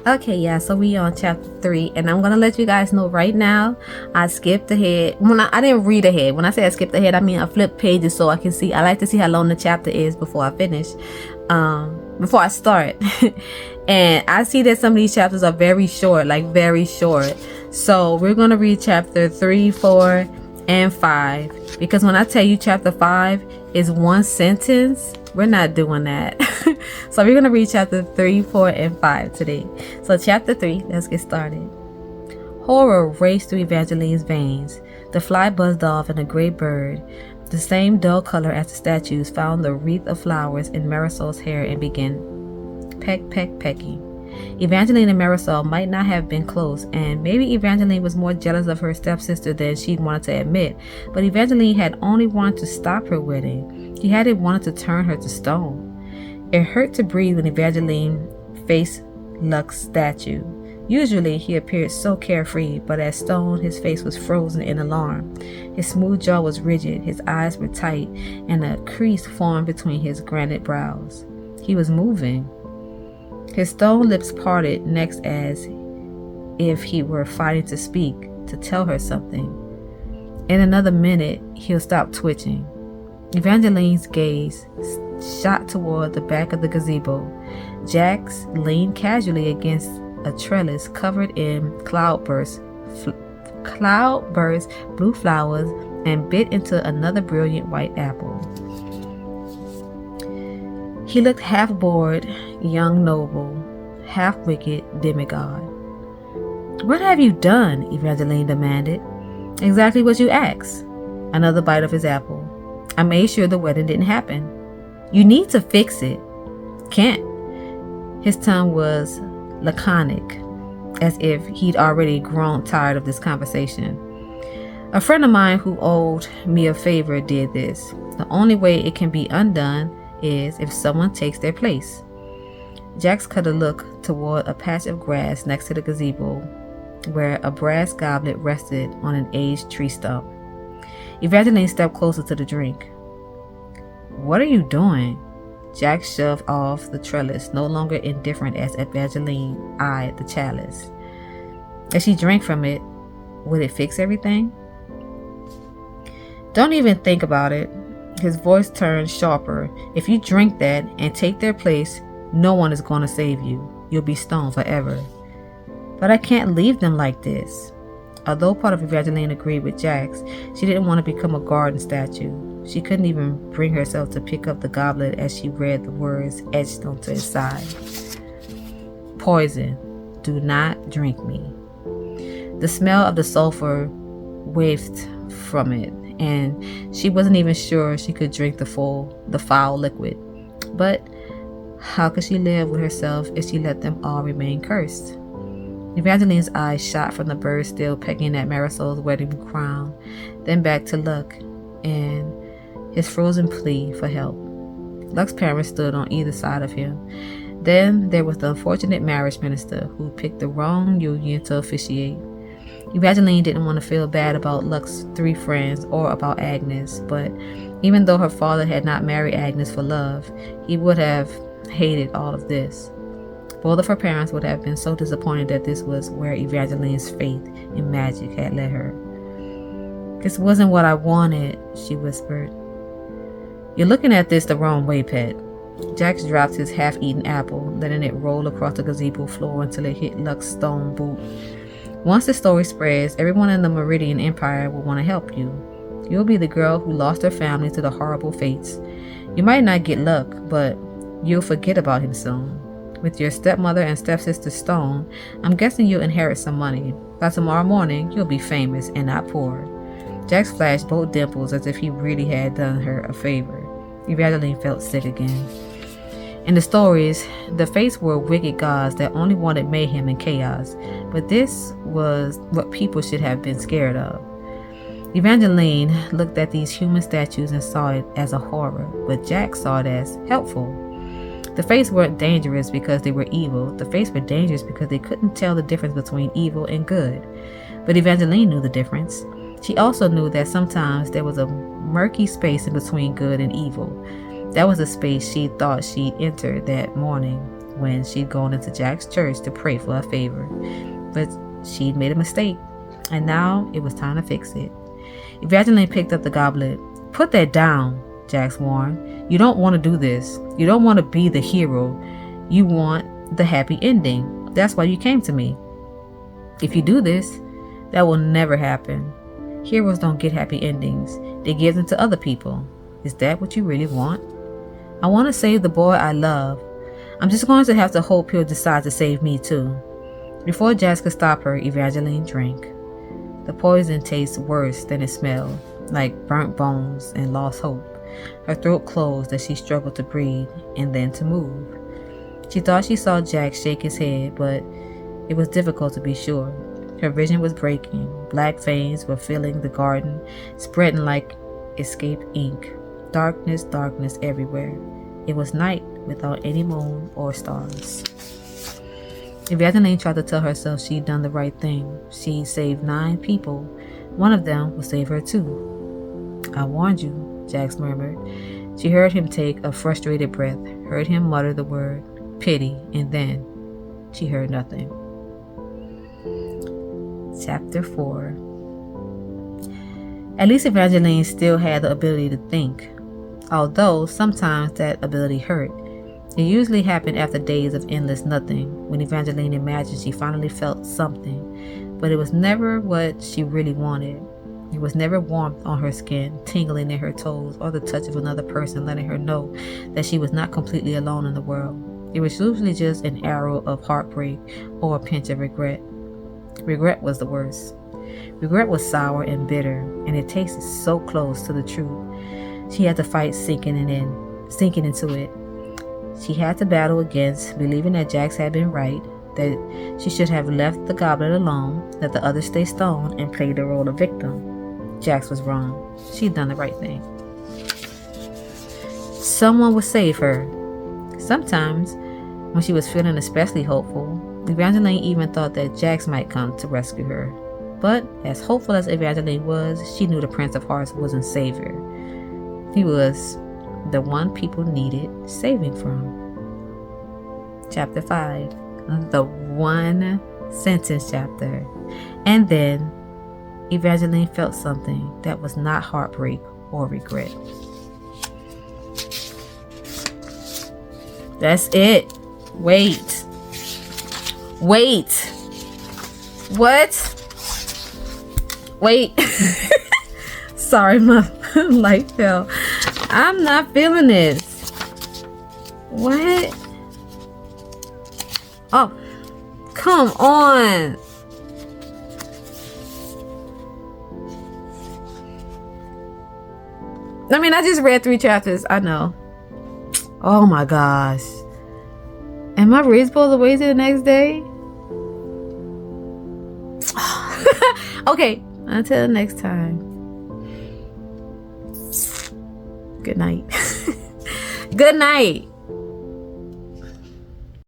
Okay, yeah, so we on chapter 3, and I'm gonna let you guys know right now. I skipped ahead. I didn't read ahead. When I say I skipped ahead, I mean I flipped pages so I can see. I like to see how long the chapter is before I finish, before I start. And I see that some of these chapters are very short, like very short. So we're gonna read chapter 3, 4, and 5, because when I tell you chapter 5 is one sentence, we're not doing that. So we're going to read chapter 3, 4, and 5 today. So chapter 3, let's get started. Horror raced through Evangeline's veins. The fly buzzed off and a gray bird, the same dull color as the statues, found the wreath of flowers in Marisol's hair and began pecking. Evangeline and Marisol might not have been close, and maybe Evangeline was more jealous of her stepsister than she'd wanted to admit, but Evangeline had only wanted to stop her wedding. He hadn't wanted to turn her to stone. It hurt to breathe when Evangeline faced Luck's statue. Usually he appeared so carefree, but as stone, his face was frozen in alarm. His smooth jaw was rigid, his eyes were tight, and a crease formed between his granite brows. He was moving. His stone lips parted next as if he were fighting to speak, to tell her something. In another minute, he'll stop twitching. Evangeline's gaze shot toward the back of the gazebo. Jax leaned casually against a trellis covered in cloudburst blue flowers and bit into another brilliant white apple. He looked half bored, young noble, half wicked demigod. "What have you done?" Evangeline demanded. "Exactly what you asked." Another bite of his apple. "I made sure the wedding didn't happen." "You need to fix it." "Can't." His tongue was laconic, as if he'd already grown tired of this conversation. "A friend of mine who owed me a favor did this. The only way it can be undone is if someone takes their place." Jax cut a look toward a patch of grass next to the gazebo, where a brass goblet rested on an aged tree stump. Evangeline stepped closer to the drink. "What are you doing?" Jax shoved off the trellis, no longer indifferent as Evangeline eyed the chalice. As she drank from it, would it fix everything? "Don't even think about it." His voice turned sharper. "If you drink that and take their place, no one is going to save you. You'll be stoned forever." "But I can't leave them like this." Although part of Evangeline agreed with Jax, she didn't want to become a garden statue. She couldn't even bring herself to pick up the goblet as she read the words etched onto its side. "Poison. Do not drink me." The smell of the sulfur wafted from it, and she wasn't even sure she could drink the foul liquid. But how could she live with herself if she let them all remain cursed? Evangeline's eyes shot from the bird still pecking at Marisol's wedding crown, then back to Luck and his frozen plea for help. Luck's parents stood on either side of him. Then there was the unfortunate marriage minister who picked the wrong union to officiate. Evangeline didn't want to feel bad about Luck's 3 friends or about Agnes, but even though her father had not married Agnes for love, he would have hated all of this. Both of her parents would have been so disappointed that this was where Evangeline's faith in magic had led her. "This wasn't what I wanted," she whispered. "You're looking at this the wrong way, pet." Jax dropped his half-eaten apple, letting it roll across the gazebo floor until it hit Luck's stone boot. "Once the story spreads, everyone in the Meridian Empire will want to help you. You'll be the girl who lost her family to the horrible fates. You might not get Luck, but you'll forget about him soon. With your stepmother and stepsister stoned, I'm guessing you'll inherit some money. By tomorrow morning, you'll be famous and not poor." Jax flashed both dimples as if he really had done her a favor. Evangeline felt sick again. In the stories, the fates were wicked gods that only wanted mayhem and chaos, but this was what people should have been scared of. Evangeline looked at these human statues and saw it as a horror, but Jax saw it as helpful. The fates weren't dangerous because they were evil. The fates were dangerous because they couldn't tell the difference between evil and good. But Evangeline knew the difference. She also knew that sometimes there was a murky space in between good and evil. That was the space she thought she'd entered that morning when she'd gone into Jack's church to pray for a favor. But she'd made a mistake, and now it was time to fix it. Evangeline picked up the goblet. "Put that down," Jax warned. "You don't want to do this. You don't want to be the hero. You want the happy ending. That's why you came to me. If you do this, that will never happen. Heroes don't get happy endings. They give them to other people. Is that what you really want? I want to save the boy I love. I'm just going to have to hope he'll decide to save me too." Before Jax could stop her, Evangeline drank. The poison tastes worse than it smelled, like burnt bones and lost hope. Her throat closed as she struggled to breathe and then to move. She thought she saw Jax shake his head, but it was difficult to be sure. Her vision was breaking. Black veins were filling the garden, spreading like escaped ink. Darkness, darkness everywhere. It was night without any moon or stars. Evangeline tried to tell herself she'd done the right thing. She saved 9 people. One of them would save her too. "I warned you," Jax murmured. She heard him take a frustrated breath, heard him mutter the word pity, and then she heard nothing. Chapter 4. At least Evangeline still had the ability to think, although sometimes that ability hurt. It usually happened after days of endless nothing, when Evangeline imagined she finally felt something, but it was never what she really wanted. It was never warmth on her skin, tingling in her toes, or the touch of another person letting her know that she was not completely alone in the world. It was usually just an arrow of heartbreak or a pinch of regret. Regret was the worst. Regret was sour and bitter, and it tasted so close to the truth. She had to fight sinking into it. She had to battle against believing that Jax had been right, that she should have left the goblet alone, that the others stay stoned and played the role of victim. Jax was wrong. She'd done the right thing. Someone would save her. Sometimes, when she was feeling especially hopeful, Evangeline even thought that Jax might come to rescue her. But as hopeful as Evangeline was, she knew the Prince of Hearts wasn't savior. He was the one people needed saving from. Chapter 5. The one sentence chapter. And then Evangeline felt something that was not heartbreak or regret. That's it. Wait. What? Wait. Sorry, my light fell. I'm not feeling this. What? Oh, come on. I mean, I just read 3 chapters. I know. Oh my gosh. Am I really supposed to wait till the next day? Okay, until next time. Good night. Good night.